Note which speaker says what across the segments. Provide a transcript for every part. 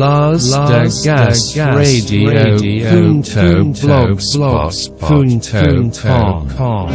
Speaker 1: Las.gas.radio.blogspot.com.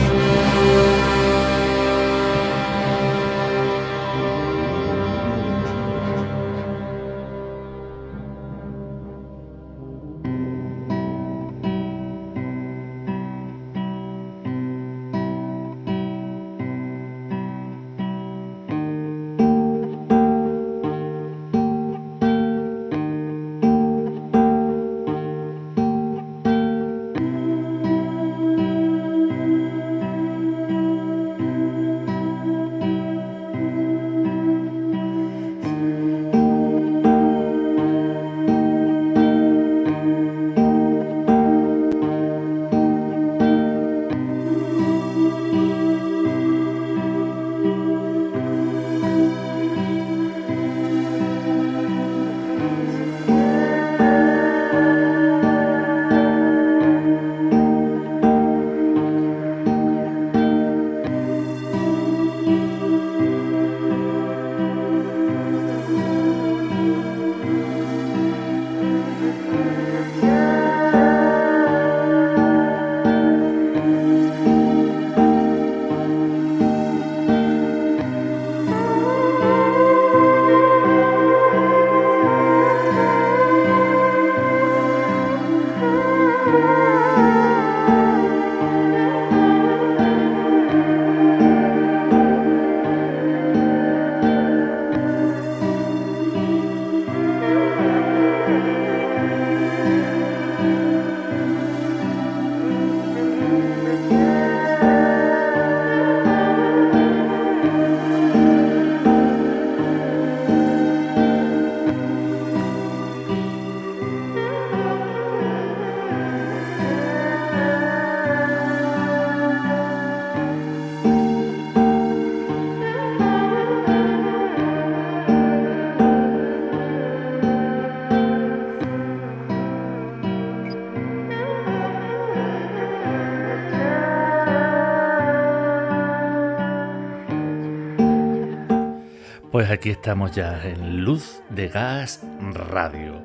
Speaker 2: Pues aquí estamos ya en Luz de Gas Radio,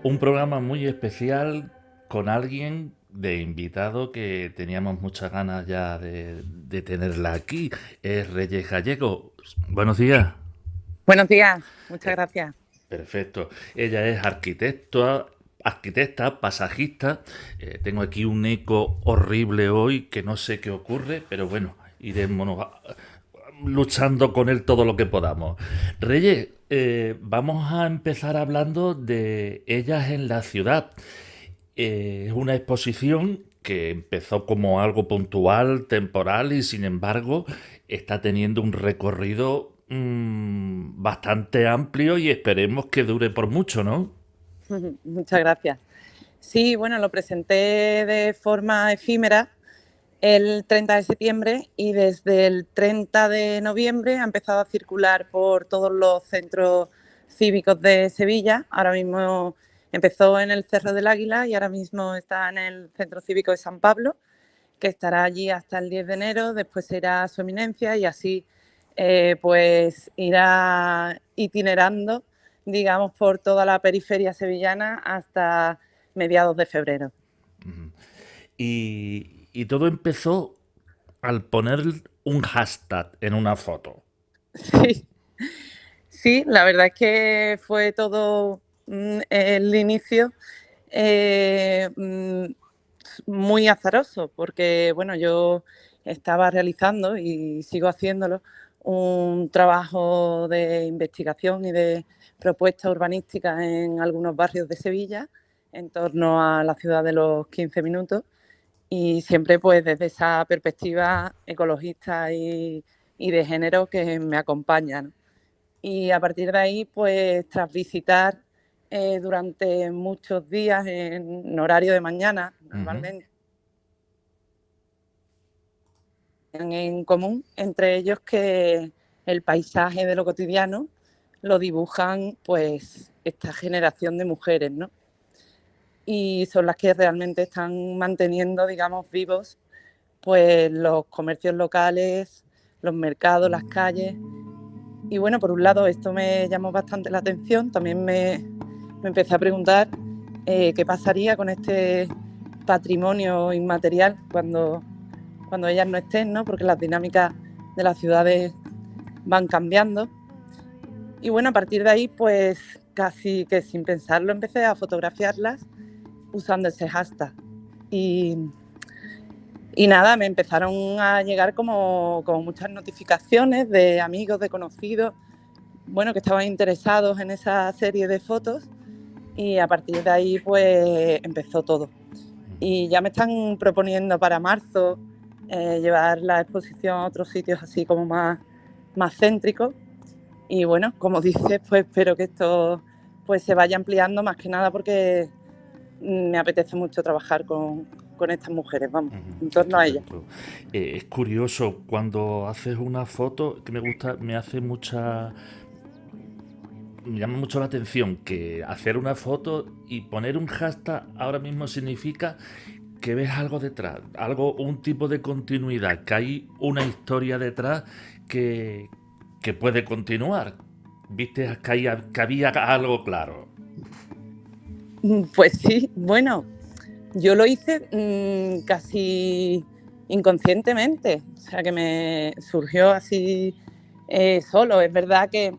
Speaker 2: un programa muy especial con alguien de invitado que teníamos muchas ganas ya de tenerla aquí, es Reyes Gallego. Buenos días.
Speaker 3: Buenos días, muchas gracias.
Speaker 2: Perfecto, ella es arquitecta, pasajista. Tengo aquí un eco horrible hoy que no sé qué ocurre, pero bueno, iremos luchando con él todo lo que podamos. Reyes, vamos a empezar hablando de Ellas en la ciudad. Es una exposición que empezó como algo puntual, temporal, y sin embargo está teniendo un recorrido bastante amplio y esperemos que dure por mucho, ¿no?
Speaker 3: Muchas gracias. Sí, bueno, lo presenté de forma efímera el 30 de septiembre y desde el 30 de noviembre ha empezado a circular por todos los centros cívicos de Sevilla. Ahora mismo empezó en el Cerro del Águila y ahora mismo está en el Centro Cívico de San Pablo, que estará allí hasta el 10 de enero, después se irá a su eminencia y así pues irá itinerando, digamos, por toda la periferia sevillana hasta mediados de febrero.
Speaker 2: Y todo empezó al poner un hashtag en una foto.
Speaker 3: Sí, la verdad es que fue todo el inicio muy azaroso, porque bueno, yo estaba realizando y sigo haciéndolo un trabajo de investigación y de propuesta urbanística en algunos barrios de Sevilla en torno a la ciudad de los 15 minutos y siempre pues desde esa perspectiva ecologista y de género que me acompaña, ¿no? Y a partir de ahí, pues tras visitar durante muchos días en horario de mañana, normalmente, en común, entre ellos que el paisaje de lo cotidiano lo dibujan pues esta generación de mujeres, ¿no? Y son las que realmente están manteniendo, digamos, vivos pues los comercios locales, los mercados, las calles. Y bueno, por un lado esto me llamó bastante la atención, también me me empecé a preguntar qué pasaría con este patrimonio inmaterial cuando ellas no estén, ¿no? Porque las dinámicas de las ciudades van cambiando. Y bueno, a partir de ahí, pues casi que sin pensarlo empecé a fotografiarlas usando ese hashtag. Y nada, me empezaron a llegar como muchas notificaciones de amigos, de conocidos, bueno, que estaban interesados en esa serie de fotos, y a partir de ahí pues empezó todo. Y ya me están proponiendo para marzo llevar la exposición a otros sitios así como más céntricos. Y bueno, como dices, pues espero que esto pues se vaya ampliando, más que nada porque me apetece mucho trabajar con estas mujeres, vamos, en torno a ellas.
Speaker 2: Estupendo. Es curioso, cuando haces una foto, que me gusta, me llama mucho la atención que hacer una foto y poner un hashtag ahora mismo significa que ves algo detrás, un tipo de continuidad, que hay una historia detrás que, que puede continuar. Viste que había algo claro.
Speaker 3: Pues sí, bueno, yo lo hice casi inconscientemente, o sea que me surgió así solo. Es verdad que,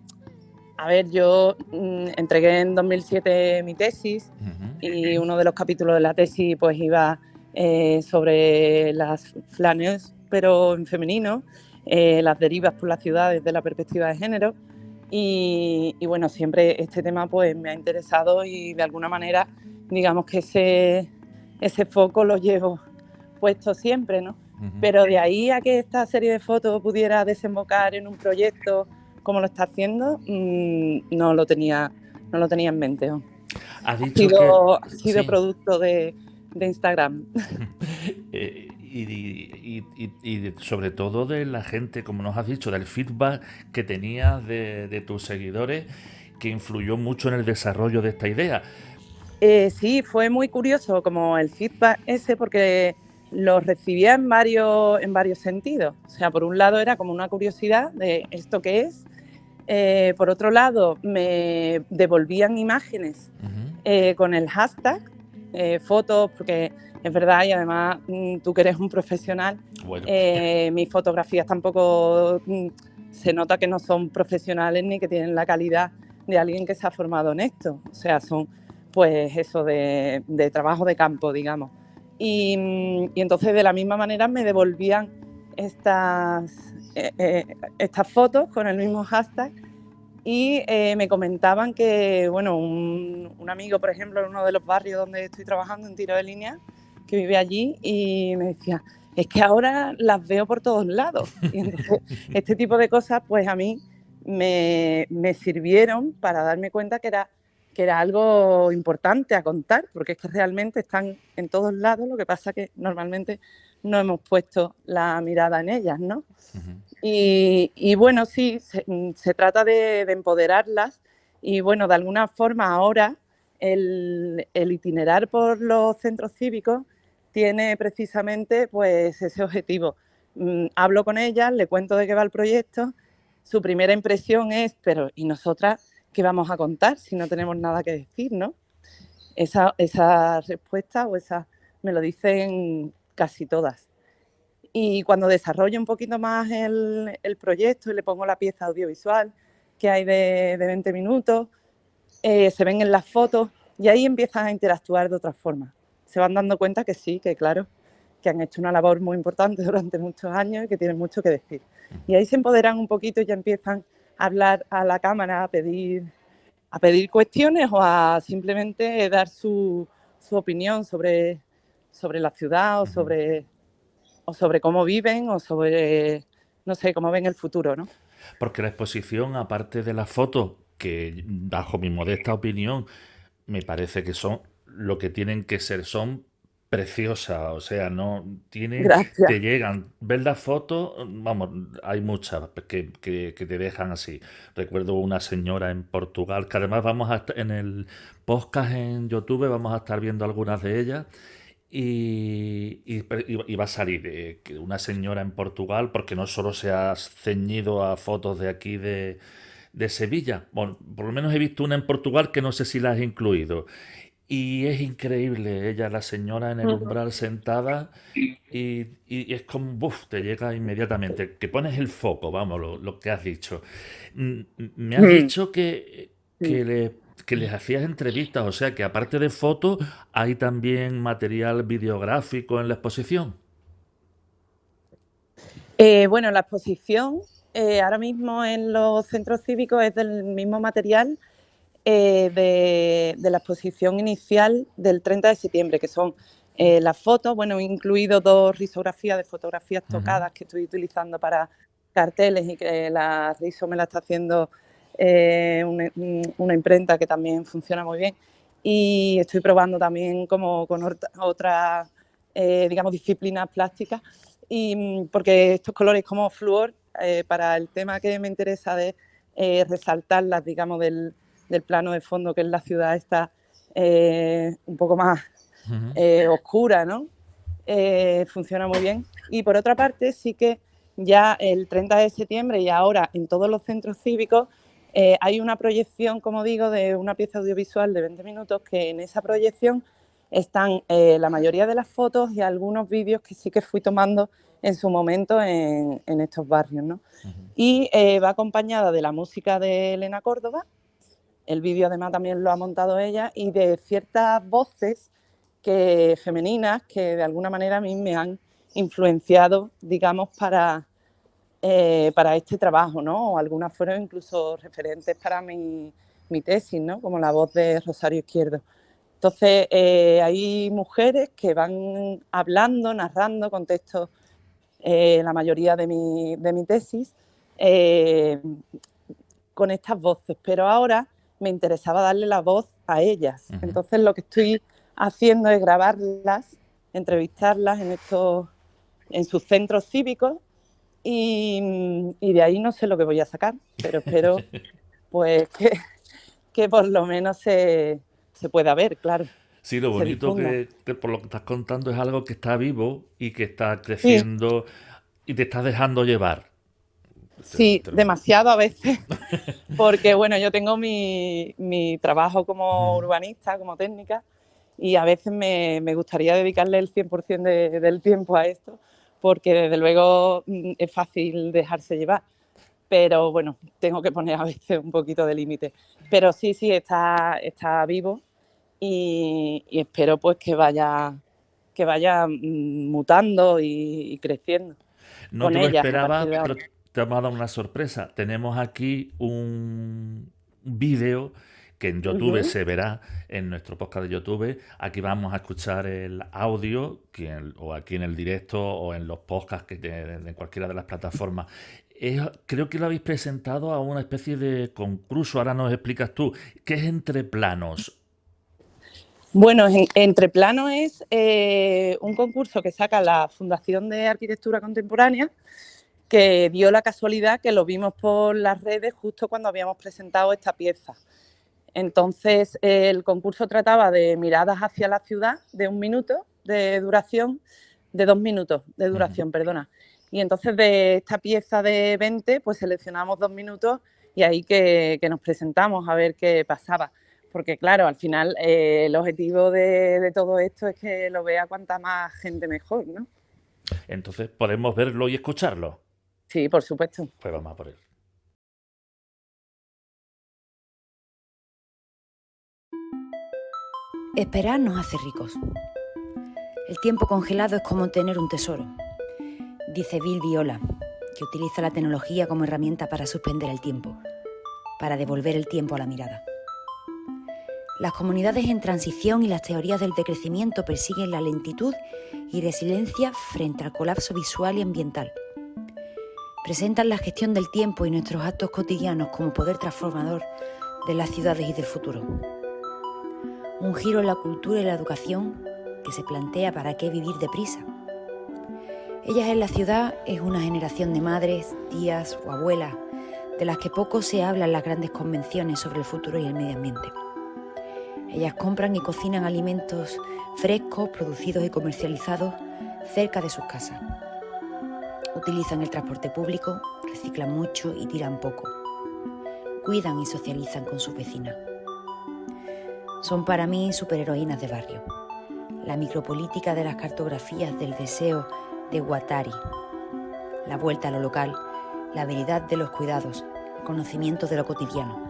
Speaker 3: a ver, yo entregué en 2007 mi tesis y uno de los capítulos de la tesis pues iba sobre las flaneus, pero en femenino, las derivas por las ciudades desde la perspectiva de género. Y bueno, siempre este tema pues me ha interesado y de alguna manera digamos que ese foco lo llevo puesto siempre, ¿no? Pero de ahí a que esta serie de fotos pudiera desembocar en un proyecto como lo está haciendo, no lo tenía en mente, ¿no?
Speaker 2: Has dicho que
Speaker 3: Ha sido
Speaker 2: sí.
Speaker 3: producto de Instagram.
Speaker 2: Y sobre todo de la gente, como nos has dicho, del feedback que tenías de tus seguidores, que influyó mucho en el desarrollo de esta idea.
Speaker 3: Sí, fue muy curioso como el feedback ese, porque lo recibía en varios sentidos. O sea, por un lado era como una curiosidad de esto qué es. Por otro lado, me devolvían imágenes con el hashtag, fotos, porque es verdad, y además tú que eres un profesional,
Speaker 2: Bueno,
Speaker 3: mis fotografías tampoco se nota que no son profesionales ni que tienen la calidad de alguien que se ha formado en esto. O sea, son pues eso de trabajo de campo, digamos. Y entonces de la misma manera me devolvían estas fotos con el mismo hashtag y me comentaban que, bueno, un amigo, por ejemplo, en uno de los barrios donde estoy trabajando, en Tiro de Línea, que vive allí, y me decía, es que ahora las veo por todos lados. Y entonces este tipo de cosas, pues a mí me sirvieron para darme cuenta que era algo importante a contar, porque es que realmente están en todos lados, lo que pasa que normalmente no hemos puesto la mirada en ellas, ¿no? Y bueno, sí, se trata de empoderarlas y bueno, de alguna forma ahora el itinerar por los centros cívicos tiene precisamente pues ese objetivo. Hablo con ellas, le cuento de qué va el proyecto, su primera impresión es, pero ¿y nosotras qué vamos a contar si no tenemos nada que decir, no? Esa respuesta o esa me lo dicen casi todas. Y cuando desarrollo un poquito más el proyecto y le pongo la pieza audiovisual que hay de 20 minutos, se ven en las fotos y ahí empiezan a interactuar de otra forma. Se van dando cuenta que sí, que claro, que han hecho una labor muy importante durante muchos años y que tienen mucho que decir. Y ahí se empoderan un poquito y ya empiezan a hablar a la cámara, a pedir cuestiones o a simplemente dar su opinión sobre la ciudad o sobre cómo viven o sobre, no sé, cómo ven el futuro, ¿no?
Speaker 2: porque la exposición, aparte de las fotos, que bajo mi modesta opinión me parece que son lo que tienen que ser, son preciosas, o sea, no tienen,
Speaker 3: Gracias.
Speaker 2: te llegan, ver las fotos, vamos, hay muchas que te dejan así. Recuerdo una señora en Portugal, que además vamos a en el podcast en YouTube, vamos a estar viendo algunas de ellas. Y va a salir una señora en Portugal, porque no solo se ha ceñido a fotos de aquí de Sevilla. Bueno, por lo menos he visto una en Portugal que no sé si la has incluido. Y es increíble, ella, la señora en el umbral sentada, y es como, buf, te llega inmediatamente, que pones el foco, vamos, lo que has dicho. Me has
Speaker 3: Mm,
Speaker 2: dicho
Speaker 3: mm.
Speaker 2: que les hacías entrevistas, o sea que aparte de fotos, hay también material videográfico en la exposición.
Speaker 3: Bueno, la exposición ahora mismo en los centros cívicos es del mismo material de la exposición inicial del 30 de septiembre, que son las fotos, bueno, incluido 2 risografías de fotografías
Speaker 2: Ujú,
Speaker 3: tocadas que estoy utilizando para carteles y que la riso me la está haciendo una imprenta que también funciona muy bien. Y estoy probando también como con otras, digamos, disciplinas plásticas, y porque estos colores como flúor, para el tema que me interesa de resaltarlas, digamos, del plano de fondo, que es la ciudad está un poco más
Speaker 2: ujú.
Speaker 3: oscura, ¿no? Funciona muy bien. Y por otra parte, sí que ya el 30 de septiembre y ahora en todos los centros cívicos hay una proyección, como digo, de una pieza audiovisual de 20 minutos, que en esa proyección están la mayoría de las fotos y algunos vídeos que sí que fui tomando en su momento en estos barrios, ¿no? Y va acompañada de la música de Elena Córdoba. El vídeo además también lo ha montado ella, y de ciertas voces femeninas que de alguna manera a mí me han influenciado, digamos, para este trabajo, ¿no? O algunas fueron incluso referentes para mi tesis, ¿no? Como la voz de Rosario Izquierdo. Entonces, hay mujeres que van hablando, narrando contextos, la mayoría de mi tesis, eh, con estas voces, pero ahora me interesaba darle la voz a ellas.
Speaker 2: Ujú.
Speaker 3: Entonces lo que estoy haciendo es grabarlas, entrevistarlas en sus centros cívicos, y de ahí no sé lo que voy a sacar, pero espero pues que por lo menos se pueda ver, claro,
Speaker 2: Sí, lo
Speaker 3: se
Speaker 2: bonito
Speaker 3: difunda.
Speaker 2: que por lo que estás contando es algo que está vivo y que está
Speaker 3: Sí,
Speaker 2: creciendo y te estás dejando llevar.
Speaker 3: sí,
Speaker 2: Te lo-
Speaker 3: demasiado a veces, porque bueno, yo tengo mi trabajo como
Speaker 2: Ujú.
Speaker 3: urbanista, como técnica, y a veces me gustaría dedicarle el 100% del tiempo a esto, porque desde luego es fácil dejarse llevar, pero bueno, tengo que poner a veces un poquito de límite. Pero sí, sí, está vivo, y espero pues que vaya mutando y creciendo
Speaker 2: No
Speaker 3: con
Speaker 2: te lo
Speaker 3: ellas a partir
Speaker 2: esperaba,
Speaker 3: de ahora.
Speaker 2: pero te hemos dado una sorpresa. Tenemos aquí un vídeo que en YouTube
Speaker 3: Ujú.
Speaker 2: se verá en nuestro podcast de YouTube. Aquí vamos a escuchar el audio, o aquí en el directo o en los podcasts en cualquiera de las plataformas. Creo que lo habéis presentado a una especie de concurso. Ahora nos explicas tú. ¿Qué es Entre Planos?
Speaker 3: Bueno, Entreplano es un concurso que saca la Fundación de Arquitectura Contemporánea, que dio la casualidad que lo vimos por las redes justo cuando habíamos presentado esta pieza. Entonces, el concurso trataba de miradas hacia la ciudad de 1 minuto de duración, de 2 minutos de
Speaker 2: Ujú.
Speaker 3: duración, perdona. Y entonces de esta pieza de 20, pues seleccionamos 2 minutos, y ahí que nos presentamos a ver qué pasaba. Porque claro, al final el objetivo de todo esto es que lo vea cuanta más gente mejor, ¿no?
Speaker 2: Entonces podemos verlo y escucharlo.
Speaker 3: Sí, por supuesto.
Speaker 2: Pues vamos a por él.
Speaker 4: Esperar nos hace ricos. El tiempo congelado es como tener un tesoro, dice Bill Viola, que utiliza la tecnología como herramienta para suspender el tiempo, para devolver el tiempo a la mirada. Las comunidades en transición y las teorías del decrecimiento persiguen la lentitud y resiliencia frente al colapso visual y ambiental. Presentan la gestión del tiempo y nuestros actos cotidianos como poder transformador de las ciudades y del futuro. Un giro en la cultura y la educación que se plantea para qué vivir deprisa. Ellas en la ciudad es una generación de madres, tías o abuelas de las que poco se habla en las grandes convenciones sobre el futuro y el medio ambiente. Ellas compran y cocinan alimentos frescos, producidos y comercializados cerca de sus casas. Utilizan el transporte público, reciclan mucho y tiran poco. cuidan y socializan con sus vecinas. Son para mí superheroínas de barrio. La micropolítica de las cartografías del deseo de Guattari, la vuelta a lo local, la habilidad de los cuidados, el conocimiento de lo cotidiano.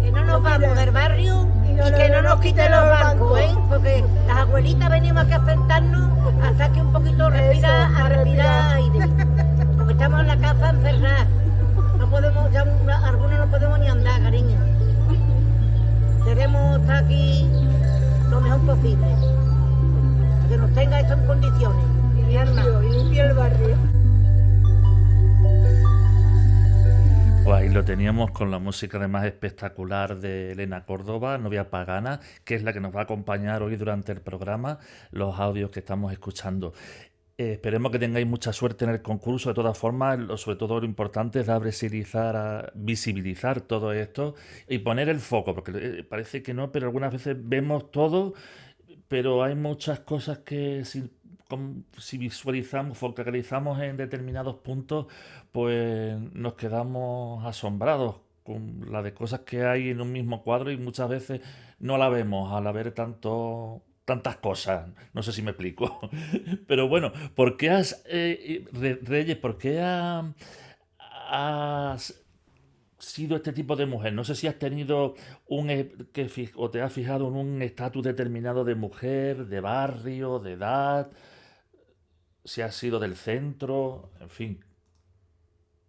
Speaker 5: Que no nos vamos del barrio y que no nos quiten los bancos, ¿eh? Porque las abuelitas venimos aquí a sentarnos hasta que un poquito respirar aire. Porque estamos en la casa encerradas. No podemos, ya algunos no podemos ni andar, cariño. Queremos estar aquí lo mejor posible. Que nos tenga esto en condiciones. Y limpio el barrio.
Speaker 2: Pues ahí lo teníamos con la música además espectacular de Elena Córdoba, Novia Pagana, que es la que nos va a acompañar hoy durante el programa, los audios que estamos escuchando. Esperemos que tengáis mucha suerte en el concurso. De todas formas, sobre todo lo importante es dar visibilizar todo esto y poner el foco, porque parece que no, pero algunas veces vemos todo, pero hay muchas cosas que si visualizamos, focalizamos en determinados puntos, pues nos quedamos asombrados con la de cosas que hay en un mismo cuadro y muchas veces no la vemos al haber tantas cosas. No sé si me explico. Pero bueno, ¿por qué Reyes, por qué has sido este tipo de mujer? No sé si has tenido o te has fijado en un estatus determinado de mujer, de barrio, de edad, si has sido del centro, en fin.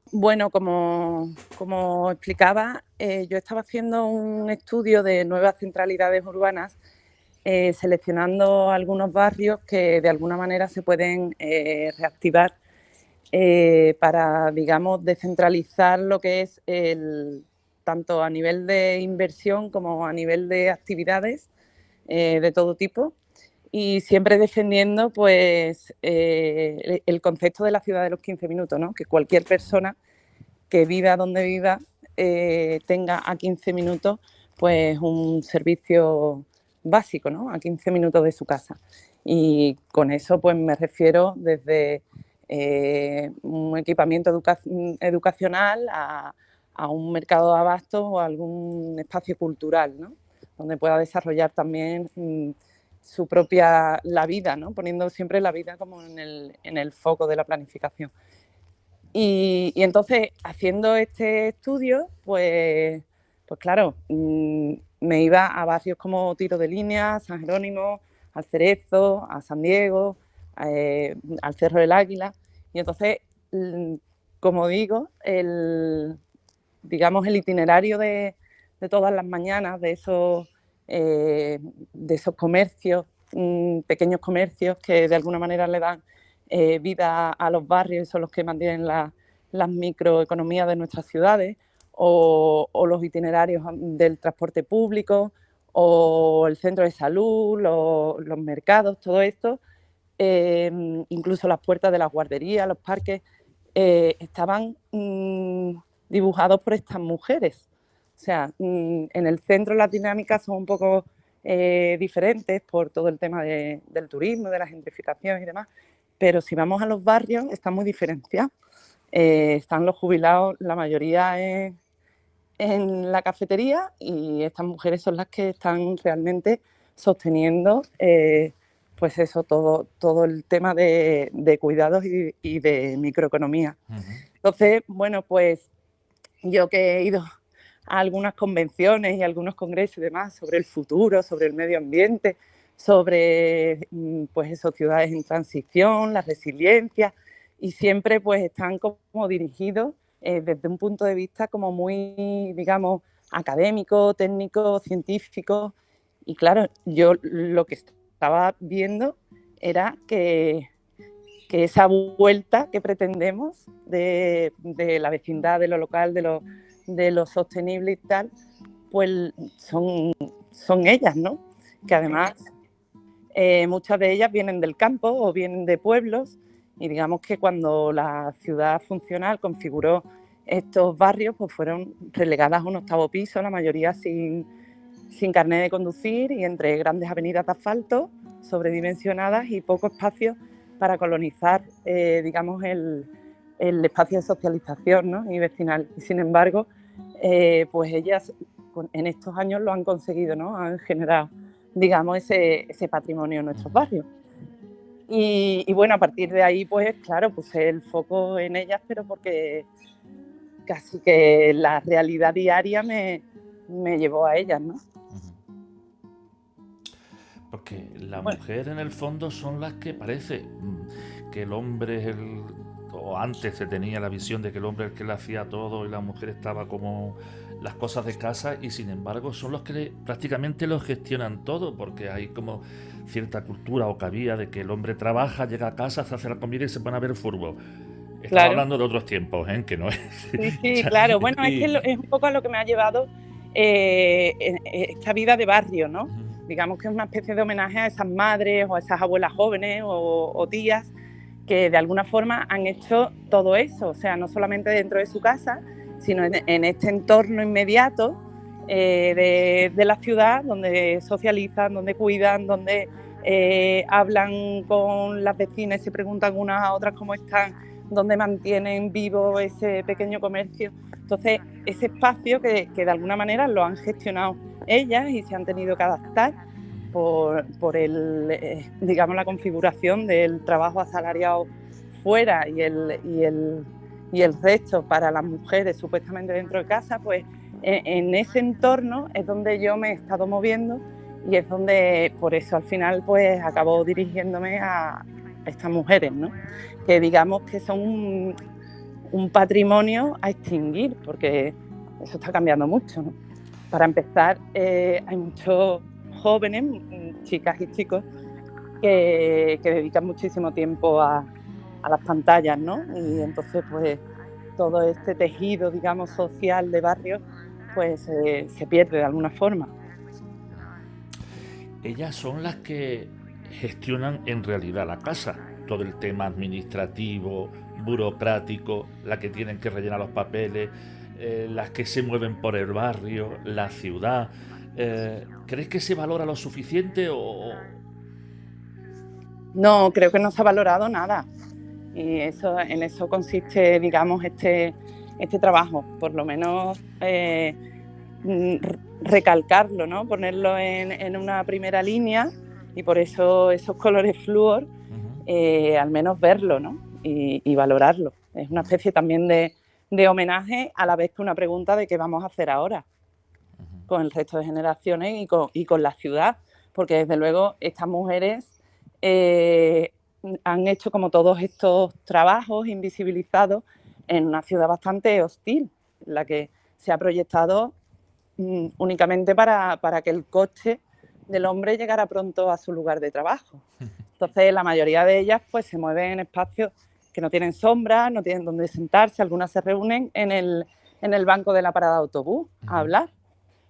Speaker 3: Bueno, como explicaba, yo estaba haciendo un estudio de nuevas centralidades urbanas, seleccionando algunos barrios que de alguna manera se pueden reactivar para, digamos, descentralizar lo que es tanto a nivel de inversión como a nivel de actividades de todo tipo, y siempre defendiendo pues el concepto de la ciudad de los 15 minutos, ¿no? Que cualquier persona que viva donde viva tenga a 15 minutos pues un servicio básico, ¿no? A 15 minutos de su casa. Y con eso pues me refiero desde un equipamiento educacional a un mercado de abastos o a algún espacio cultural, ¿no? Donde pueda desarrollar también su propia, la vida, ¿no? Poniendo siempre la vida como en el foco de la planificación. Y entonces, haciendo este estudio, pues claro, me iba a barrios como Tiro de Línea, San Jerónimo, al Cerezo, a San Diego, al Cerro del Águila. Y entonces, como digo, digamos, el itinerario de todas las mañanas de esos comercios, pequeños comercios que de alguna manera le dan vida a los barrios y son los que mantienen las microeconomías de nuestras ciudades, o los itinerarios del transporte público, o el centro de salud, los mercados, todo esto, incluso las puertas de las guarderías, los parques, estaban dibujados por estas mujeres. O sea, en el centro las dinámicas son un poco diferentes por todo el tema del turismo, de la gentrificación y demás, pero si vamos a los barrios están muy diferenciados. Están los jubilados, la mayoría en la cafetería, y estas mujeres son las que están realmente sosteniendo pues eso, todo el tema de cuidados y de microeconomía.
Speaker 2: Uh-huh.
Speaker 3: Entonces, bueno, pues yo que he ido a algunas convenciones y algunos congresos y demás sobre el futuro, sobre el medio ambiente, sobre pues eso, ciudades en transición, la resiliencia, y siempre pues están como dirigidos desde un punto de vista como muy, digamos, académico, técnico, científico. Y claro, yo lo que estaba viendo era que esa vuelta que pretendemos de la vecindad, de lo local, de lo sostenible y tal, pues son ellas, ¿no? Que además muchas de ellas vienen del campo o vienen de pueblos, y digamos que cuando la ciudad funcional configuró estos barrios, pues fueron relegadas a un octavo piso, la mayoría sin sin carnet de conducir y entre grandes avenidas de asfalto sobredimensionadas y poco espacio para colonizar, digamos, el espacio de socialización, ¿no? Y vecinal. Y sin embargo, pues ellas en estos años lo han conseguido, ¿no? Han generado, digamos, ese patrimonio en nuestros barrios. Y bueno, a partir de ahí, pues claro, puse el foco en ellas, pero porque casi que la realidad diaria me llevó a ellas, ¿no?
Speaker 2: Porque la mujer en el fondo son las que parece que el hombre es el... O antes se tenía la visión de que el hombre es el que le hacía todo y la mujer estaba como las cosas de casa, y sin embargo son los que prácticamente lo gestionan todo, porque hay como cierta cultura o cabía de que el hombre trabaja, llega a casa, se hace la comida y se pone a ver fútbol. Estamos
Speaker 3: Claro.
Speaker 2: hablando de otros tiempos, ¿eh? Que no es...
Speaker 3: Sí, claro. Bueno, es que es un poco a lo que me ha llevado esta vida de barrio, ¿no? Digamos que es una especie de homenaje a esas madres o a esas abuelas jóvenes o tías que de alguna forma han hecho todo eso, o sea, no solamente dentro de su casa, sino en este entorno inmediato de la ciudad, donde socializan, donde cuidan, donde hablan con las vecinas y se preguntan unas a otras cómo están, donde mantienen vivo ese pequeño comercio. Entonces, ese espacio que de alguna manera lo han gestionado ellas y se han tenido que adaptar por digamos, la configuración del trabajo asalariado fuera y el resto para las mujeres supuestamente dentro de casa, pues en ese entorno es donde yo me he estado moviendo y es donde, por eso al final, pues acabo dirigiéndome a estas mujeres, ¿no? Que digamos que son un patrimonio a extinguir, porque eso está cambiando mucho, ¿no? Para empezar, hay muchos jóvenes, chicas y chicos, que dedican muchísimo tiempo a las pantallas, ¿no? Y entonces, pues, todo este tejido, digamos, social de barrio, pues se pierde de alguna forma.
Speaker 2: Ellas son las que gestionan en realidad la casa, todo el tema administrativo, burocrático, las que tienen que rellenar los papeles, las que se mueven por el barrio, la ciudad. ¿Crees que se valora lo suficiente o...?
Speaker 3: No, creo que no se ha valorado nada. Y en eso consiste, digamos, este trabajo, por lo menos recalcarlo, ¿no? Ponerlo en una primera línea, y por eso esos colores flúor, al menos verlo, ¿no? Y valorarlo. Es una especie también de homenaje, a la vez que una pregunta de qué vamos a hacer ahora con el resto de generaciones y con la ciudad, porque desde luego estas mujeres han hecho como todos estos trabajos invisibilizados en una ciudad bastante hostil, la que se ha proyectado únicamente para que el coche del hombre llegara pronto a su lugar de trabajo. Entonces, la mayoría de ellas pues se mueven en espacios que no tienen sombra, no tienen dónde sentarse. Algunas se reúnen en el banco de la parada de autobús a hablar,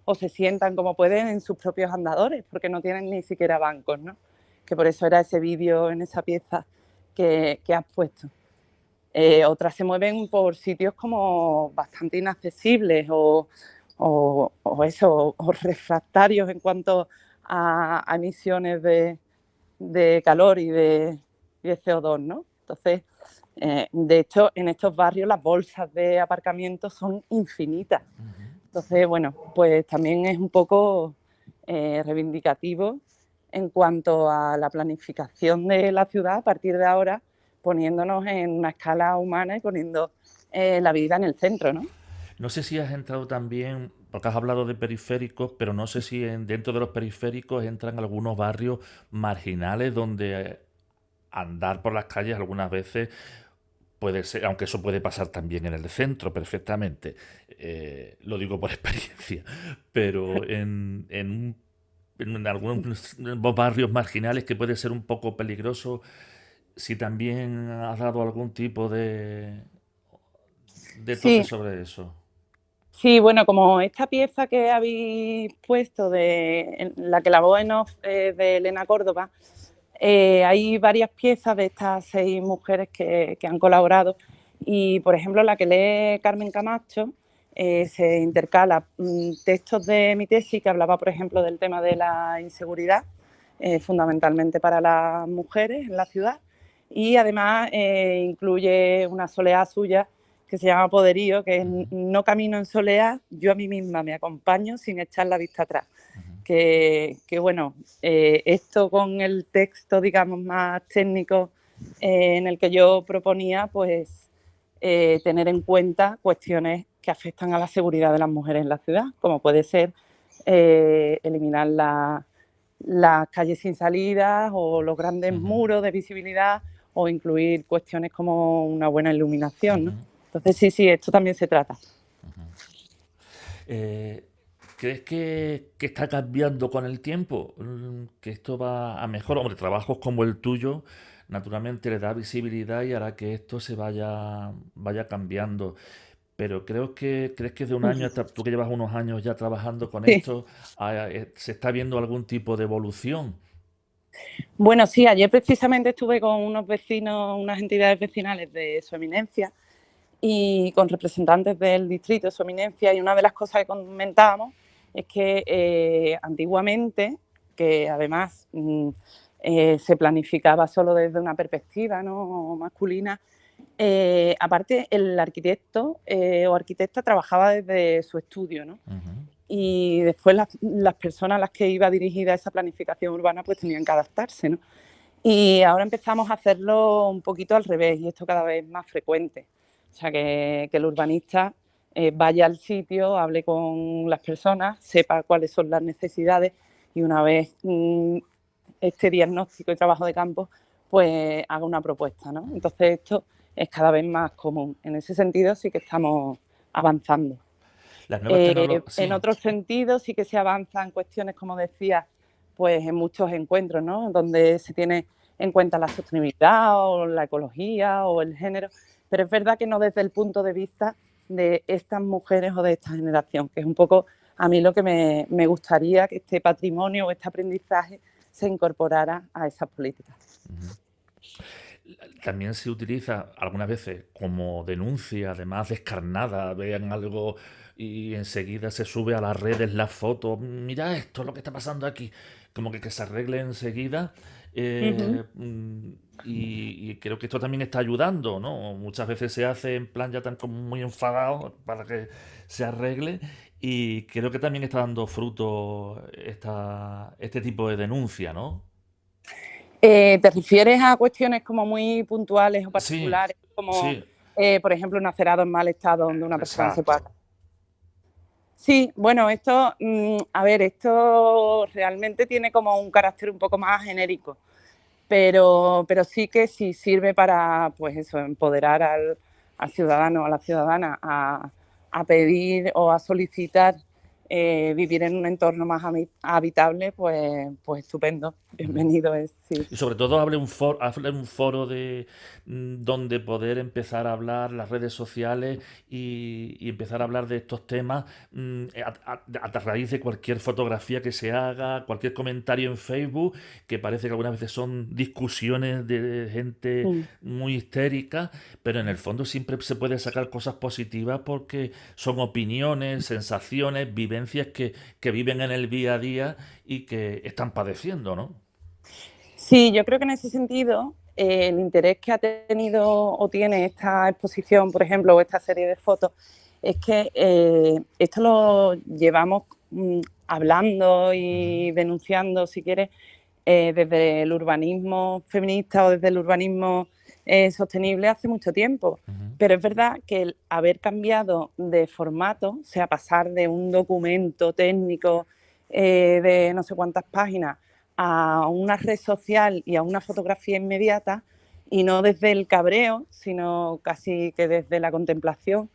Speaker 3: o se sientan como pueden en sus propios andadores, porque no tienen ni siquiera bancos, ¿no? Que por eso era ese vídeo en esa pieza que has puesto. Otras se mueven por sitios como bastante inaccesibles o refractarios en cuanto a emisiones de calor y de CO2, ¿no? Entonces, de hecho, en estos barrios las bolsas de aparcamiento son infinitas. Entonces, bueno, pues también es un poco reivindicativo en cuanto a la planificación de la ciudad a partir de ahora, poniéndonos en una escala humana y poniendo la vida en el centro, ¿no?
Speaker 2: No sé si has entrado también, porque has hablado de periféricos, pero no sé si dentro de los periféricos entran algunos barrios marginales donde andar por las calles algunas veces puede ser, aunque eso puede pasar también en el centro perfectamente, lo digo por experiencia, pero en algunos barrios marginales que puede ser un poco peligroso, si también has dado algún tipo de toque sobre eso.
Speaker 3: Sí, bueno, como esta pieza que habéis puesto, en la que la voz en off de Elena Córdoba, hay varias piezas de estas 6 mujeres que han colaborado, y por ejemplo la que lee Carmen Camacho se intercala textos de mi tesis que hablaba, por ejemplo, del tema de la inseguridad, fundamentalmente para las mujeres en la ciudad, y además incluye una soleá suya que se llama Poderío, que es no camino en soleá, yo a mí misma me acompaño sin echar la vista atrás. Que bueno, esto con el texto, digamos, más técnico en el que yo proponía, pues tener en cuenta cuestiones que afectan a la seguridad de las mujeres en la ciudad, como puede ser eliminar las calles sin salidas o los grandes muros de visibilidad, o incluir cuestiones como una buena iluminación, ¿no? Entonces sí, esto también se trata.
Speaker 2: ¿Crees que está cambiando con el tiempo? ¿Que esto va a mejor? Hombre, trabajos como el tuyo, naturalmente le da visibilidad y hará que esto se vaya cambiando. Pero ¿crees que de un año, tú que llevas unos años ya trabajando con
Speaker 3: Sí.
Speaker 2: esto, se está viendo algún tipo de evolución?
Speaker 3: Bueno, sí, ayer precisamente estuve con unos vecinos, unas entidades vecinales de Su Eminencia y con representantes del distrito de Su Eminencia, y una de las cosas que comentábamos es que antiguamente, que además se planificaba solo desde una perspectiva, ¿no?, masculina, aparte el arquitecto o arquitecta trabajaba desde su estudio, ¿no? Y después las personas a las que iba dirigida esa planificación urbana pues tenían que adaptarse, ¿no? Y ahora empezamos a hacerlo un poquito al revés, y esto cada vez es más frecuente. O sea, que el urbanista vaya al sitio, hable con las personas, sepa cuáles son las necesidades, y una vez este diagnóstico y trabajo de campo, pues haga una propuesta, ¿no? Entonces esto es cada vez más común. En ese sentido sí que estamos avanzando.
Speaker 2: Las nuevas tecnologías,
Speaker 3: En otros sentidos sí que se avanza en cuestiones, como decía, pues en muchos encuentros, ¿no?, donde se tiene en cuenta la sostenibilidad o la ecología o el género, pero es verdad que no desde el punto de vista de estas mujeres o de esta generación, que es un poco a mí lo que me gustaría, que este patrimonio o este aprendizaje se incorporara a esas políticas.
Speaker 2: También se utiliza algunas veces como denuncia, además descarnada, vean algo y enseguida se sube a las redes la foto, mira esto, lo que está pasando aquí, como que se arregle enseguida. Y creo que esto también está ayudando, ¿no? Muchas veces se hace en plan ya tan como muy enfadado para que se arregle, y creo que también está dando fruto este tipo de denuncia, ¿no?
Speaker 3: ¿Te refieres a cuestiones como muy puntuales o
Speaker 2: Sí,
Speaker 3: particulares, como
Speaker 2: sí,
Speaker 3: por ejemplo un acerado en mal estado donde una persona se pueda...
Speaker 2: exacto.
Speaker 3: Sí, bueno, esto, a ver, esto realmente tiene como un carácter un poco más genérico, pero sí que sí sirve para, pues eso, empoderar al ciudadano o a la ciudadana a pedir o a solicitar vivir en un entorno más habitable, pues estupendo, bienvenido es, sí.
Speaker 2: Y sobre todo abre un foro de donde poder empezar a hablar las redes sociales y empezar a hablar de estos temas a raíz de cualquier fotografía que se haga, cualquier comentario en Facebook, que parece que algunas veces son discusiones de gente muy histérica, pero en el fondo siempre se puede sacar cosas positivas porque son opiniones, sensaciones, vivencias que viven en el día a día y que están padeciendo, ¿no?
Speaker 3: Sí, yo creo que en ese sentido el interés que ha tenido o tiene esta exposición, por ejemplo, o esta serie de fotos, es que esto lo llevamos hablando y denunciando, si quieres, desde el urbanismo feminista o desde el urbanismo sostenible hace mucho tiempo. Pero es verdad que el haber cambiado de formato, o sea, pasar de un documento técnico de no sé cuántas páginas a una red social y a una fotografía inmediata, y no desde el cabreo, sino casi que desde la contemplación,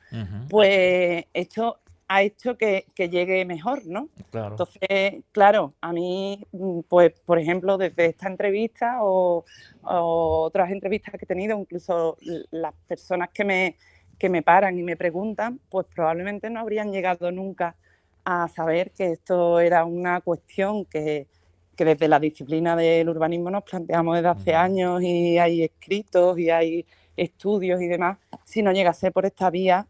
Speaker 3: pues esto ha hecho que llegue mejor, ¿no?
Speaker 2: Claro.
Speaker 3: Entonces, claro, a mí, pues, por ejemplo, desde esta entrevista o otras entrevistas que he tenido, incluso las personas que me paran y me preguntan, pues probablemente no habrían llegado nunca a saber que esto era una cuestión que desde la disciplina del urbanismo nos planteamos desde hace años, y hay escritos y hay estudios y demás, si no llegase por esta vía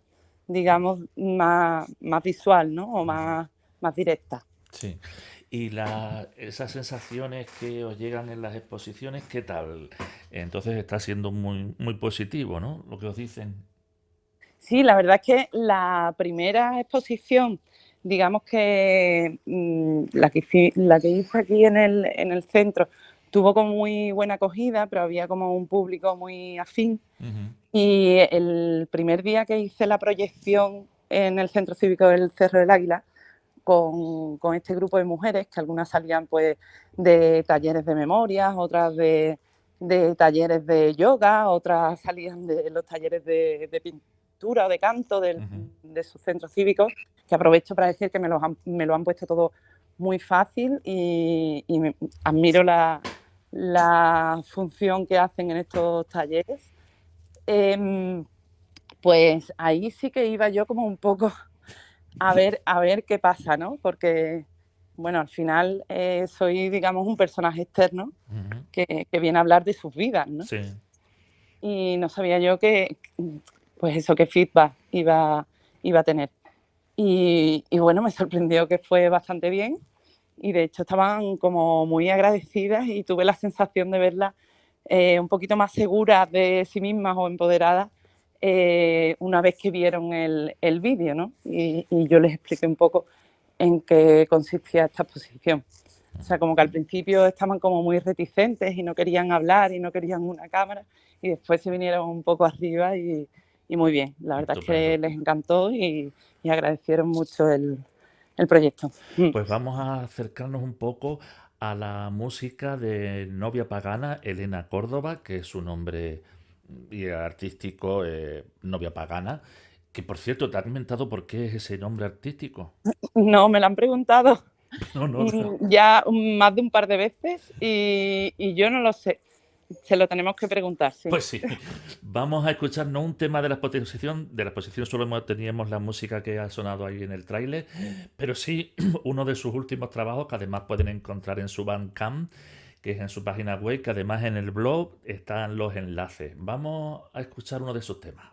Speaker 3: digamos, más visual, ¿no? O más directa.
Speaker 2: Sí. Y esas sensaciones que os llegan en las exposiciones, ¿qué tal? Entonces está siendo muy, muy positivo, ¿no? Lo que os dicen.
Speaker 3: Sí, la verdad es que la primera exposición, digamos que la que hice aquí en el centro, tuvo como muy buena acogida, pero había como un público muy afín. Y el primer día que hice la proyección en el Centro Cívico del Cerro del Águila, con este grupo de mujeres, que algunas salían pues de talleres de memorias, otras de talleres de yoga, otras salían de los talleres de pintura o de canto de sus centros cívicos, que aprovecho para decir que me lo han puesto todo muy fácil y admiro la función que hacen en estos talleres. Pues ahí sí que iba yo como un poco a ver qué pasa, ¿no? Porque, bueno, al final soy, digamos, un personaje externo que viene a hablar de sus vidas, ¿no?
Speaker 2: Sí.
Speaker 3: Y no sabía yo pues eso, qué feedback iba a tener. Y bueno, me sorprendió que fue bastante bien y de hecho estaban como muy agradecidas y tuve la sensación de verlas un poquito más seguras de sí mismas o empoderadas una vez que vieron el vídeo, ¿no? Y yo les expliqué un poco en qué consistía esta exposición. O sea, como que al principio estaban como muy reticentes y no querían hablar y no querían una cámara y después se vinieron un poco arriba y muy bien. La verdad es que les encantó y agradecieron mucho el proyecto.
Speaker 2: Pues vamos a acercarnos un poco a la música de Novia Pagana, Elena Córdoba, que es su nombre artístico, Novia Pagana, que por cierto, ¿te has inventado por qué es ese nombre artístico?
Speaker 3: No, me lo han preguntado
Speaker 2: No.
Speaker 3: ya más de un par de veces y yo no lo sé. Se lo tenemos que preguntar, sí.
Speaker 2: Pues sí. Vamos a escuchar no un tema de la exposición. De la exposición solo teníamos la música que ha sonado ahí en el tráiler, pero sí uno de sus últimos trabajos que además pueden encontrar en su Bandcamp, que es en su página web, que además en el blog están los enlaces. Vamos a escuchar uno de sus temas.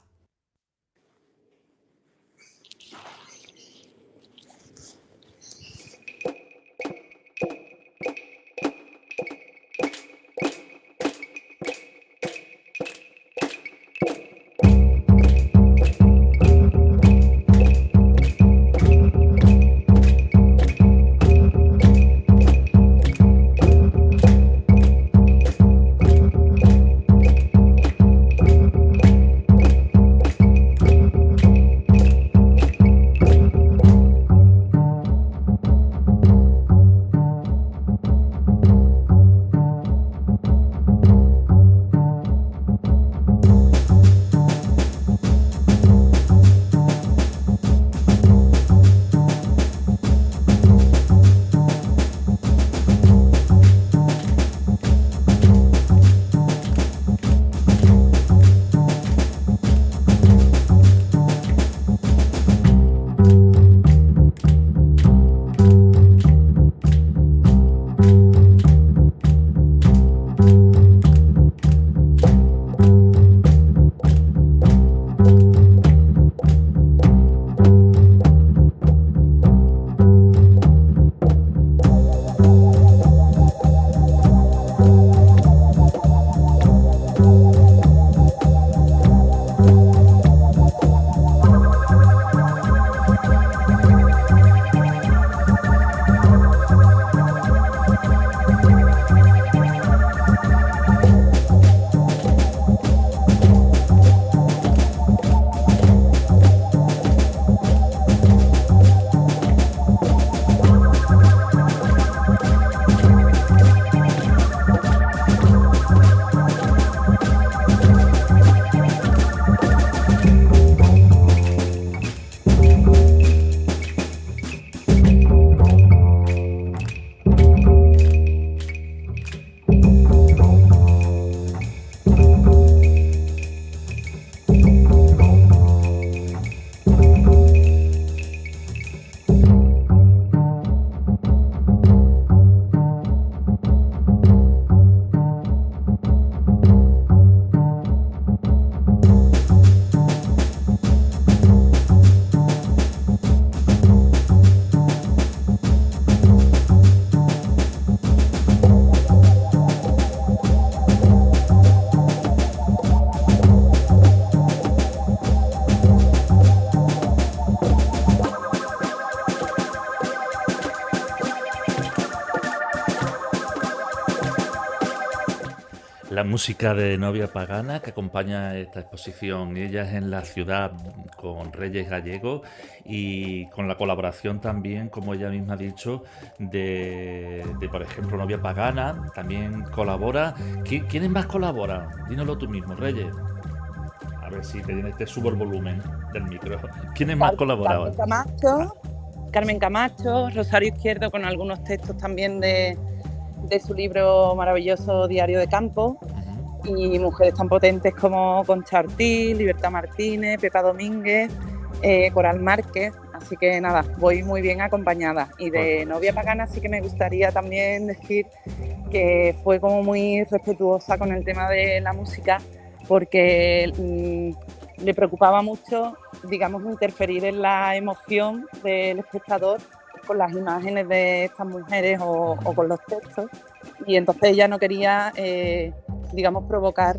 Speaker 2: la música de Novia Pagana que acompaña esta exposición. Ella es en la ciudad con Reyes Gallegos y con la colaboración también, como ella misma ha dicho, de por ejemplo, Novia Pagana. También colabora. ¿Quiénes más colaboran? Dínoslo tú mismo, Reyes. A ver si te subo el volumen del micro. ¿Quiénes más colaboraban?
Speaker 3: Carmen Camacho, Rosario Izquierdo, con algunos textos también de su libro maravilloso Diario de Campo, y mujeres tan potentes como Concha Ortiz, Libertad Martínez, Pepa Domínguez, Coral Márquez. Así que nada, voy muy bien acompañada. Y de Novia Pagana sí que me gustaría también decir que fue como muy respetuosa con el tema de la música, porque le preocupaba mucho, digamos, interferir en la emoción del espectador con las imágenes de estas mujeres o con los textos, y entonces ella no quería, digamos, provocar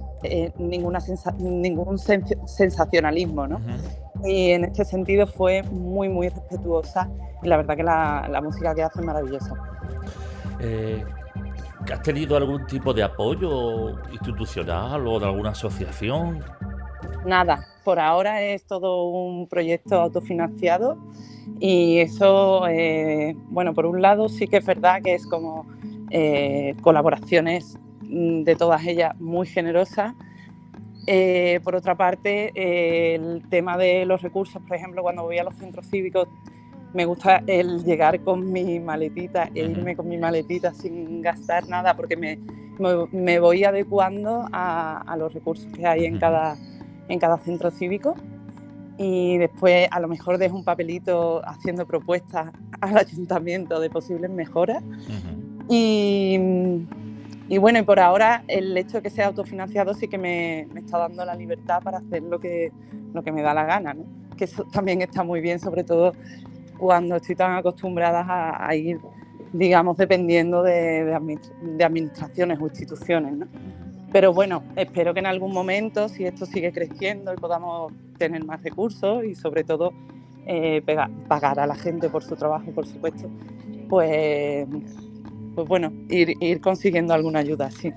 Speaker 3: ningún sensacionalismo, ¿no? Y en este sentido fue muy, muy respetuosa, y la verdad que la música que hace es maravillosa.
Speaker 2: ¿Has tenido algún tipo de apoyo institucional o de alguna asociación?
Speaker 3: Nada, por ahora es todo un proyecto autofinanciado, y eso, bueno, por un lado sí que es verdad que es como colaboraciones de todas ellas muy generosas. Por otra parte, el tema de los recursos, por ejemplo, cuando voy a los centros cívicos, me gusta el llegar con mi maletita e irme con mi maletita sin gastar nada, porque me voy adecuando a los recursos que hay en cada centro cívico, y después a lo mejor dejo un papelito haciendo propuestas al ayuntamiento de posibles mejoras. Y bueno, y por ahora el hecho de que sea autofinanciado sí que me está dando la libertad para hacer lo que me da la gana, ¿no? Que eso también está muy bien, sobre todo cuando estoy tan acostumbrada a ir, digamos, dependiendo de administraciones o instituciones, ¿no? Pero bueno, espero que en algún momento, si esto sigue creciendo y podamos tener más recursos y sobre todo pagar a la gente por su trabajo, por supuesto, pues bueno, ir consiguiendo alguna ayuda, sí.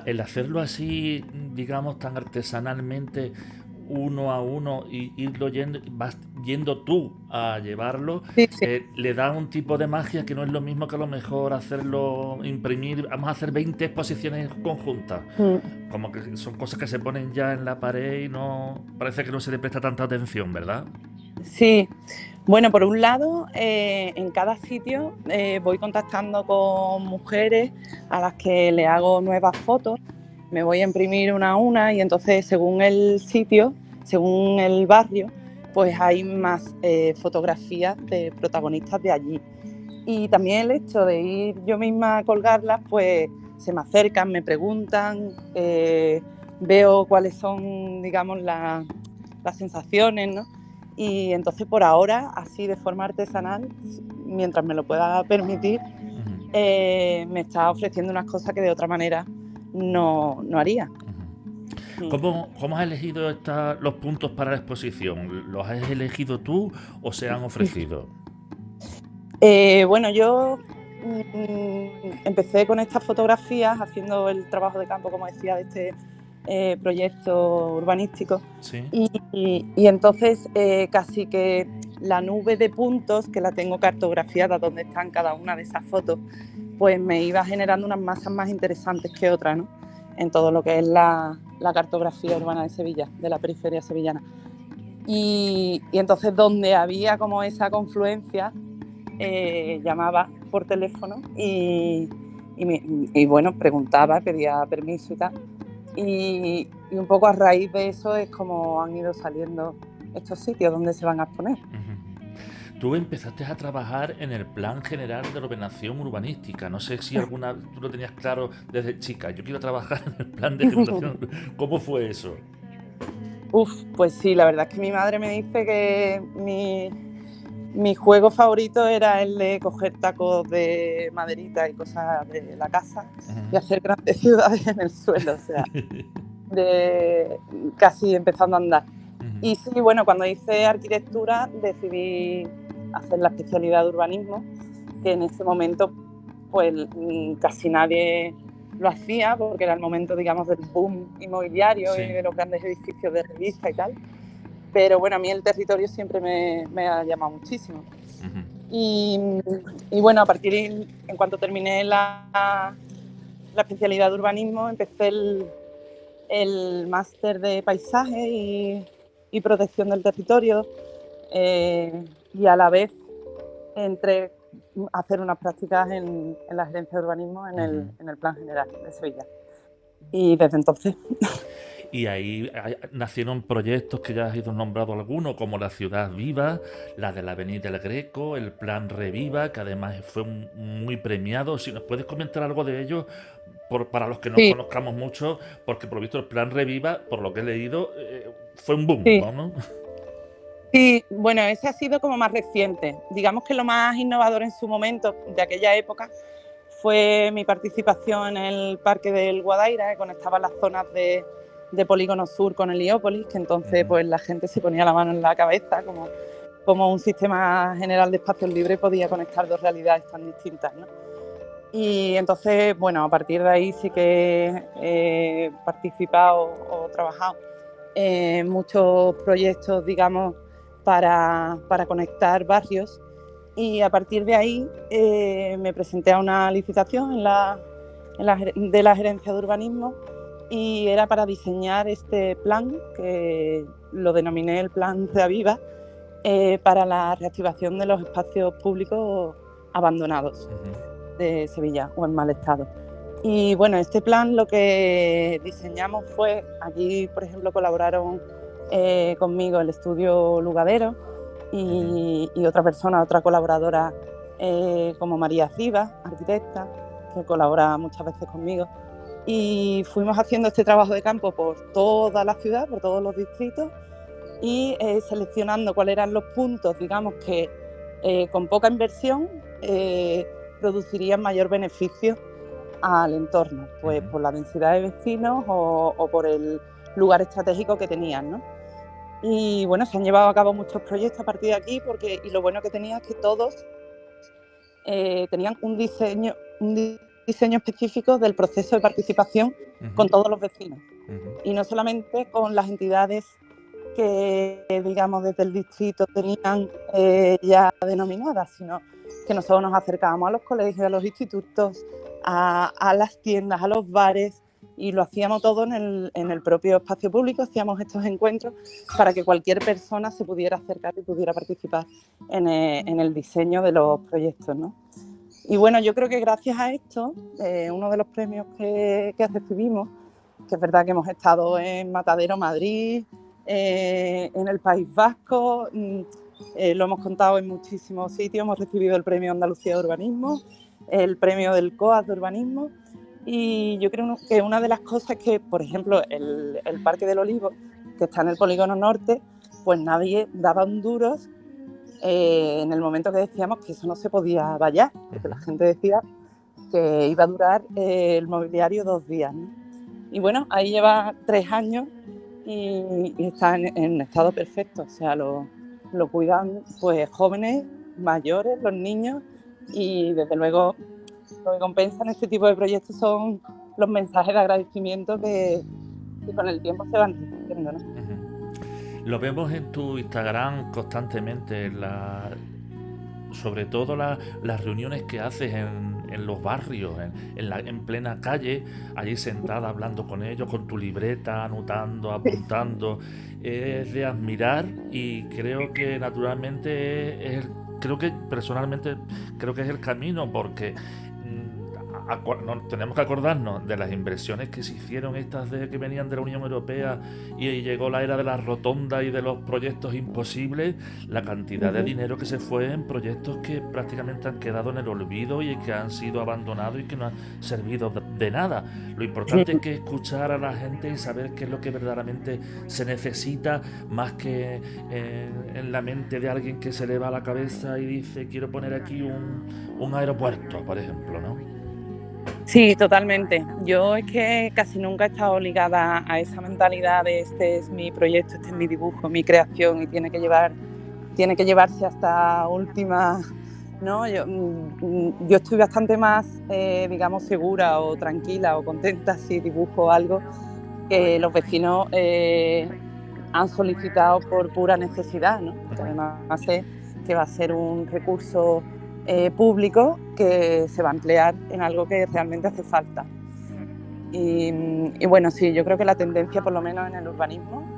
Speaker 2: El hacerlo así, digamos, tan artesanalmente, uno a uno, y irlo vas yendo tú a llevarlo,
Speaker 3: sí.
Speaker 2: Le da un tipo de magia que no es lo mismo que a lo mejor imprimir, vamos a hacer 20 exposiciones conjuntas. Como que son cosas que se ponen ya en la pared y no parece que no se le presta tanta atención, ¿verdad?
Speaker 3: Sí, bueno, por un lado, en cada sitio voy contactando con mujeres a las que le hago nuevas fotos, me voy a imprimir una a una, y entonces según el sitio, según el barrio, pues hay más fotografías de protagonistas de allí. Y también el hecho de ir yo misma a colgarlas, pues se me acercan, me preguntan, veo cuáles son, digamos, las sensaciones, ¿no? Y entonces por ahora, así de forma artesanal, mientras me lo pueda permitir, me está ofreciendo unas cosas que de otra manera no haría.
Speaker 2: ¿Cómo has elegido los puntos para la exposición? ¿Los has elegido tú o se han ofrecido?
Speaker 3: Bueno, yo empecé con estas fotografías haciendo el trabajo de campo, como decía, de este proyecto urbanístico.
Speaker 2: ¿Sí?
Speaker 3: Y entonces casi que la nube de puntos, que la tengo cartografiada donde están cada una de esas fotos, pues me iba generando unas masas más interesantes que otras, ¿no? En todo lo que es la cartografía urbana de Sevilla, de la periferia sevillana. Y entonces donde había como esa confluencia, llamaba por teléfono y bueno, preguntaba, pedía permiso y tal. Y un poco a raíz de eso es como han ido saliendo estos sitios donde se van a exponer.
Speaker 2: Tú empezaste a trabajar en el Plan General de Ordenación Urbanística. No sé si tú lo tenías claro desde chica. Yo quiero trabajar en el Plan de Generación. ¿Cómo fue eso?
Speaker 3: Pues sí, la verdad es que mi madre me dice que mi juego favorito era el de coger tacos de maderita y cosas de la casa y hacer grandes ciudades en el suelo, o sea, casi empezando a andar. Y sí, bueno, cuando hice arquitectura decidí hacer la especialidad de urbanismo, que en ese momento pues casi nadie lo hacía porque era el momento, digamos, del boom inmobiliario
Speaker 2: Sí.
Speaker 3: y de los grandes edificios de revista y tal. Pero bueno, a mí el territorio siempre me ha llamado muchísimo.
Speaker 2: Ujú.
Speaker 3: Y bueno, en cuanto terminé la especialidad de urbanismo, empecé el máster de paisaje y protección del territorio, y a la vez entré a hacer unas prácticas en la gerencia de urbanismo en el Plan General de Sevilla. Y desde entonces...
Speaker 2: Y ahí nacieron proyectos que ya has ido nombrado algunos, como la Ciudad Viva, la de la Avenida El Greco, el Plan Reviva, que además fue muy premiado. Si nos puedes comentar algo de ello, para los que no
Speaker 3: Sí,
Speaker 2: conozcamos mucho, porque por lo visto el Plan Reviva, por lo que he leído, fue un boom,
Speaker 3: sí.
Speaker 2: ¿no?
Speaker 3: Sí, bueno, ese ha sido como más reciente. Digamos que lo más innovador en su momento, de aquella época, fue mi participación en el Parque del Guadaira, que conectaba las zonas de Polígono Sur con Heliópolis, que entonces pues la gente se ponía la mano en la cabeza, como un sistema general de espacios libres podía conectar dos realidades tan distintas, ¿no? Y entonces, bueno, a partir de ahí sí que he participado o trabajado en muchos proyectos, digamos, para conectar barrios, y a partir de ahí me presenté a una licitación de la gerencia de urbanismo, y era para diseñar este plan, que lo denominé el Plan Reaviva, para la reactivación de los espacios públicos abandonados de Sevilla o en mal estado. Y bueno, este plan lo que diseñamos fue, aquí por ejemplo colaboraron conmigo el estudio Lugadero y otra colaboradora como María Rivas, arquitecta, que colabora muchas veces conmigo. Y fuimos haciendo este trabajo de campo por toda la ciudad, por todos los distritos, y seleccionando cuáles eran los puntos, digamos, que con poca inversión producirían mayor beneficio al entorno, pues por la densidad de vecinos o por el lugar estratégico que tenían, ¿no? Y bueno, se han llevado a cabo muchos proyectos a partir de aquí, y lo bueno que tenía es que todos tenían un diseño específico del proceso de participación con todos los vecinos, y no solamente con las entidades que, digamos, desde el distrito tenían ya denominadas, sino que nosotros nos acercábamos a los colegios, a los institutos, a las tiendas, a los bares, y lo hacíamos todo en el propio espacio público. Hacíamos estos encuentros para que cualquier persona se pudiera acercar y pudiera participar en el diseño de los proyectos, ¿no? Y bueno, yo creo que gracias a esto, uno de los premios que recibimos, que es verdad que hemos estado en Matadero, Madrid, en el País Vasco, lo hemos contado en muchísimos sitios, hemos recibido el premio Andalucía de Urbanismo, el premio del COAS de Urbanismo, y yo creo que una de las cosas es que, por ejemplo, el Parque del Olivo, que está en el Polígono Norte, pues nadie daba un duros en el momento que decíamos que eso no se podía vallar, porque la gente decía que iba a durar el mobiliario 2 días, ¿no? Y bueno, ahí lleva 3 años y está en estado perfecto, o sea, lo cuidan pues jóvenes, mayores, los niños, y desde luego lo que compensan este tipo de proyectos son los mensajes de agradecimiento que con el tiempo se van repitiendo, ¿no?
Speaker 2: Lo vemos en tu Instagram constantemente, sobre todo las reuniones que haces en los barrios, en plena calle, allí sentada hablando con ellos, con tu libreta, anotando, apuntando. Es de admirar, y creo que naturalmente creo que personalmente creo que es el camino, porque tenemos que acordarnos de las inversiones que se hicieron, estas que venían de la Unión Europea, y llegó la era de las rotondas y de los proyectos imposibles, la cantidad de dinero que se fue en proyectos que prácticamente han quedado en el olvido y que han sido abandonados y que no han servido de nada. Lo importante es que escuchar a la gente y saber qué es lo que verdaderamente se necesita, más que en la mente de alguien que se le va a la cabeza y dice quiero poner aquí un aeropuerto, por ejemplo, ¿no?
Speaker 3: Sí, totalmente. Yo es que casi nunca he estado ligada a esa mentalidad de este es mi proyecto, este es mi dibujo, mi creación, y tiene que llevarse hasta última No, yo estoy bastante más, digamos, segura o tranquila o contenta si dibujo algo que los vecinos han solicitado por pura necesidad, ¿no? Porque además sé que va a ser un recurso público que se va a emplear en algo que realmente hace falta. Y bueno, sí, yo creo que la tendencia, por lo menos en el urbanismo,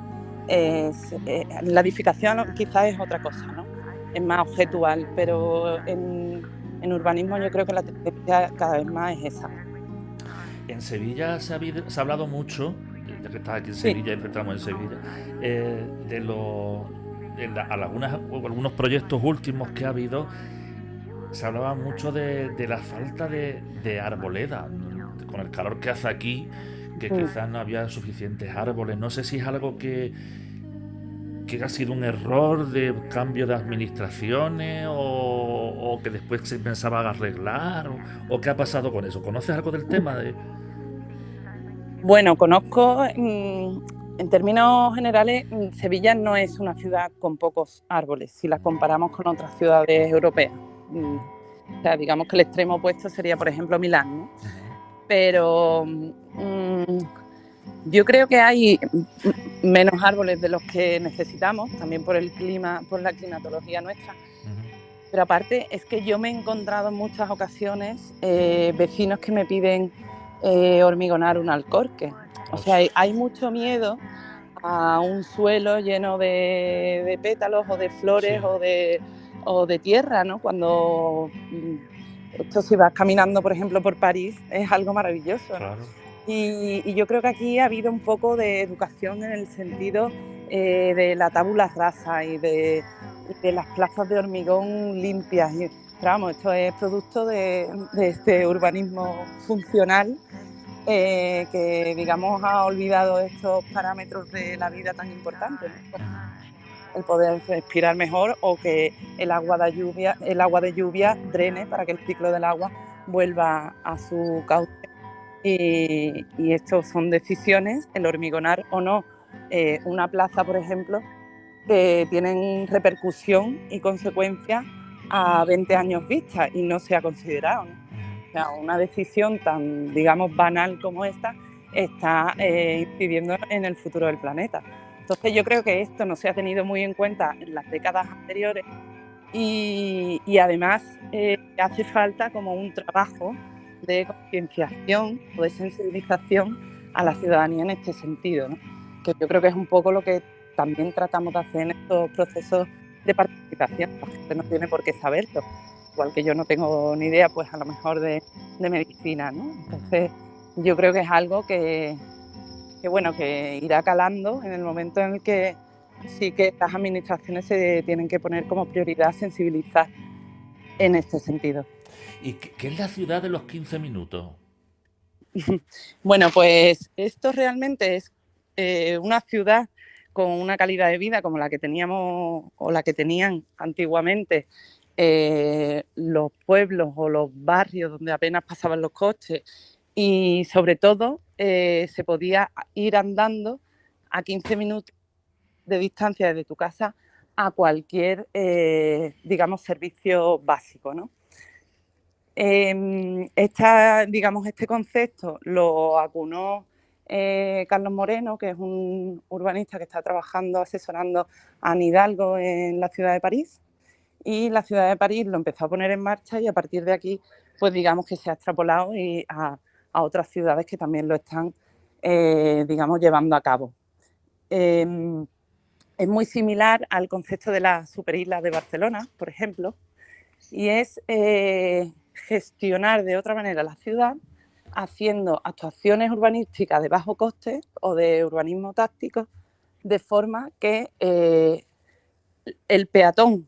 Speaker 3: la edificación quizás es otra cosa, ¿no? Es más objetual, pero en urbanismo yo creo que la tendencia cada vez más es esa.
Speaker 2: En Sevilla se ha hablado mucho, ya que estás aquí en
Speaker 3: Sí,
Speaker 2: Sevilla y estamos en Sevilla, de algunos proyectos últimos que ha habido. Se hablaba mucho de la falta de arboleda, con el calor que hace aquí, que quizás no había suficientes árboles. No sé si es algo que ha sido un error de cambio de administraciones o que después se pensaba arreglar o qué ha pasado con eso. ¿Conoces algo del tema?
Speaker 3: bueno, conozco, en términos generales, Sevilla no es una ciudad con pocos árboles, si las comparamos con otras ciudades europeas. O sea, digamos que el extremo opuesto sería, por ejemplo, Milán, ¿no? Pero yo creo que hay menos árboles de los que necesitamos, también por el clima, por la climatología nuestra. Pero aparte es que yo me he encontrado en muchas ocasiones vecinos que me piden hormigonar un alcorque. O sea, hay mucho miedo a un suelo lleno de pétalos o de flores
Speaker 2: Sí.
Speaker 3: o de tierra, ¿no? Cuando esto, si vas caminando, por ejemplo, por París, es algo maravilloso, ¿no?
Speaker 2: Claro.
Speaker 3: Y yo creo que aquí ha habido un poco de educación en el sentido de la tabula rasa y de las plazas de hormigón limpias. Pero vamos, esto es producto de este urbanismo funcional que, digamos, ha olvidado estos parámetros de la vida tan importantes, ¿no? El poder respirar mejor o que el agua de lluvia drene para que el ciclo del agua vuelva a su cauce. Y esto son decisiones, el hormigonar o no una plaza, por ejemplo, que tienen repercusión y consecuencias a 20 años vista y no se ha considerado, ¿no? O sea, una decisión tan, digamos, banal como esta está incidiendo en el futuro del planeta. Entonces yo creo que esto no se ha tenido muy en cuenta en las décadas anteriores y además hace falta como un trabajo de concienciación o de sensibilización a la ciudadanía en este sentido, ¿no? Que yo creo que es un poco lo que también tratamos de hacer en estos procesos de participación. La gente no tiene por qué saberlo. Igual que yo no tengo ni idea, pues a lo mejor de medicina, ¿no? Entonces, yo creo que es algo bueno, que irá calando en el momento en el que sí que las administraciones se tienen que poner como prioridad sensibilizar en este sentido.
Speaker 2: ¿Y qué es la ciudad de los 15 minutos?
Speaker 3: Bueno, pues esto realmente es una ciudad con una calidad de vida como la que teníamos o la que tenían antiguamente los pueblos o los barrios donde apenas pasaban los coches y sobre todo se podía ir andando a 15 minutos de distancia desde tu casa a cualquier, digamos, servicio básico, ¿no? Digamos, este concepto lo acunó Carlos Moreno, que es un urbanista que está trabajando, asesorando a Anne Hidalgo en la ciudad de París, y la ciudad de París lo empezó a poner en marcha y a partir de aquí, pues digamos que se ha extrapolado a otras ciudades que también lo están, digamos, llevando a cabo. Es muy similar al concepto de la superisla de Barcelona, por ejemplo, y es gestionar de otra manera la ciudad haciendo actuaciones urbanísticas de bajo coste o de urbanismo táctico de forma que el peatón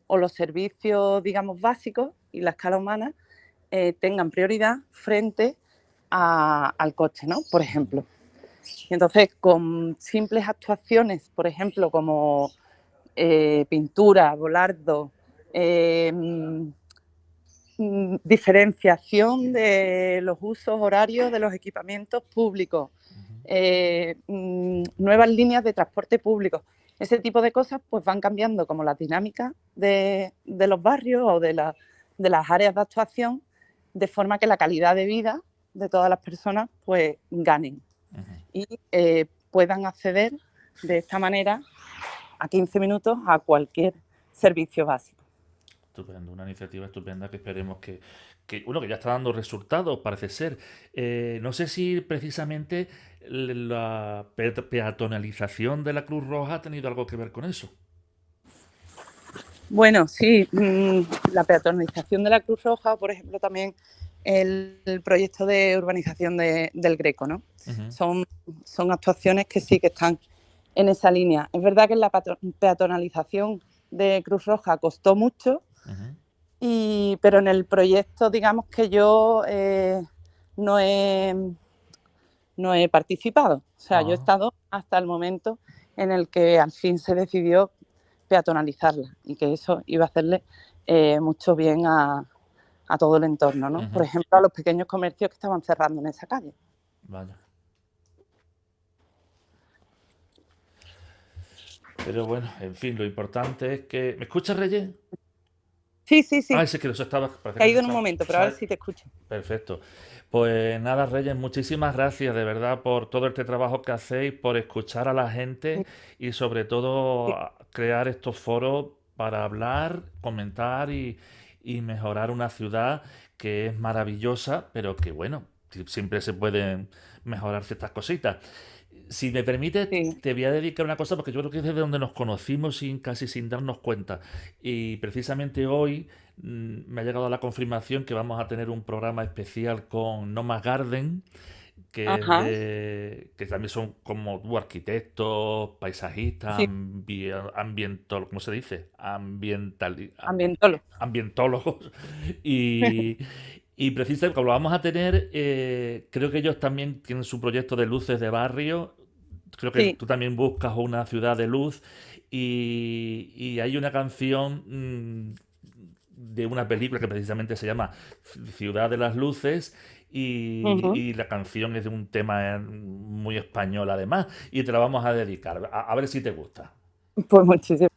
Speaker 3: o los servicios, digamos, básicos y la escala humana tengan prioridad frente al coche, ¿no? Por ejemplo. Y entonces, con simples actuaciones, por ejemplo, como pintura, volardo, diferenciación de los usos horarios de los equipamientos públicos, nuevas líneas de transporte público. Ese tipo de cosas pues van cambiando como la dinámica de los barrios o de de las áreas de actuación, de forma que la calidad de vida de todas las personas pues ganen y puedan acceder de esta manera a 15 minutos a cualquier servicio básico.
Speaker 2: Estupendo, una iniciativa estupenda que esperemos bueno, que ya está dando resultados, parece ser. No sé si precisamente la peatonalización de la Cruz Roja ha tenido algo que ver con eso.
Speaker 3: Bueno, sí, la peatonalización de la Cruz Roja, por ejemplo, también el proyecto de urbanización del Greco, ¿no? Son actuaciones que sí que están en esa línea. Es verdad que la peatonalización de Cruz Roja costó mucho, pero en el proyecto, digamos que yo no he participado. O sea, yo he estado hasta el momento en el que al fin se decidió peatonalizarla y que eso iba a hacerle mucho bien a todo el entorno, ¿no? Por ejemplo, a los pequeños comercios que estaban cerrando en esa calle.
Speaker 2: Vaya. Pero bueno, en fin, lo importante es que... ¿Me escuchas, Reyes?
Speaker 3: Sí, sí, sí.
Speaker 2: Ah, sí, que eso estaba...
Speaker 3: Caído en un momento, pero ahora sí te escucho.
Speaker 2: Perfecto. Pues nada, Reyes, muchísimas gracias de verdad por todo este trabajo que hacéis, por escuchar a la gente y sobre todo crear estos foros para hablar, comentar y mejorar una ciudad que es maravillosa, pero que bueno, siempre se pueden mejorar ciertas cositas. Si me permites, te voy a dedicar una cosa porque yo creo que es desde donde nos conocimos casi sin darnos cuenta. Y precisamente hoy me ha llegado la confirmación que vamos a tener un programa especial con Nomas Garden, que también son como arquitectos, paisajistas, ambientólogos, ¿cómo se dice? Ambientólogos. Y precisamente como lo vamos a tener, creo que ellos también tienen su proyecto de luces de barrio. Creo que tú también buscas una ciudad de luz y hay una canción de una película que precisamente se llama Ciudad de las Luces y la canción es de un tema muy español además y te la vamos a dedicar. A ver si te gusta.
Speaker 3: Pues muchísimas.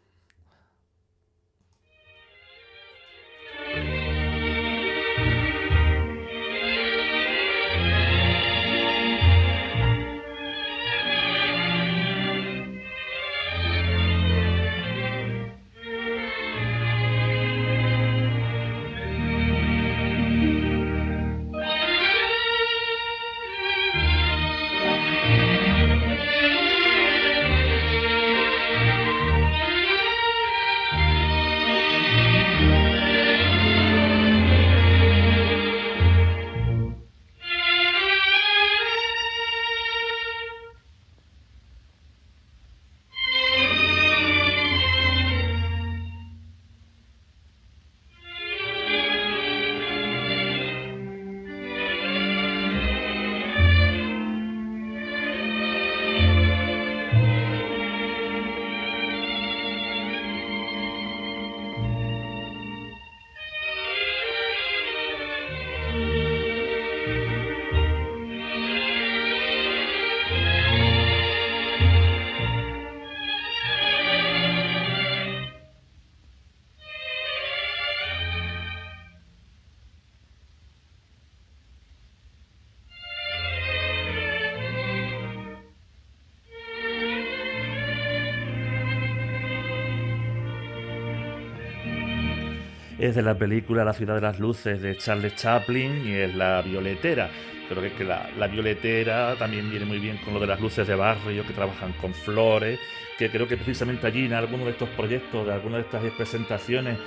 Speaker 2: Es de la película La ciudad de las luces de Charles Chaplin y es La violetera. Creo que la violetera también viene muy bien con lo de las luces de barrio que trabajan con flores, que creo que precisamente allí en alguno de estos proyectos, de alguna de estas presentaciones,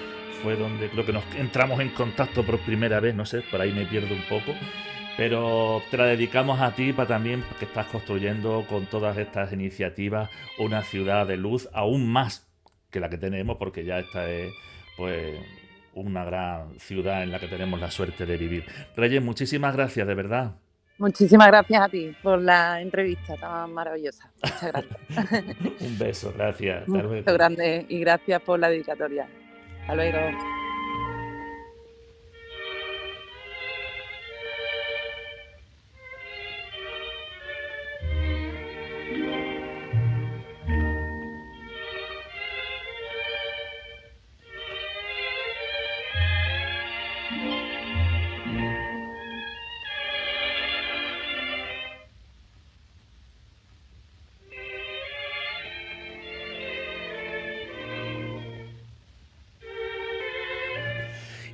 Speaker 2: fue donde creo que nos entramos en contacto por primera vez, no sé, por ahí me pierdo un poco. Pero te la dedicamos a ti para también que estás construyendo con todas estas iniciativas una ciudad de luz aún más que la que tenemos, porque ya esta es pues una gran ciudad en la que tenemos la suerte de vivir. Reyes, muchísimas gracias, de verdad.
Speaker 3: Muchísimas gracias a ti por la entrevista tan maravillosa. Muchas gracias.
Speaker 2: Un beso, gracias. Hasta
Speaker 3: Un
Speaker 2: luego.
Speaker 3: beso grande y gracias por la dedicatoria. Hasta luego.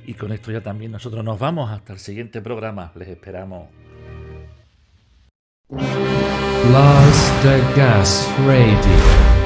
Speaker 2: Y con esto ya también nosotros nos vamos hasta el siguiente programa. Les esperamos.
Speaker 1: Las de Gas Radio.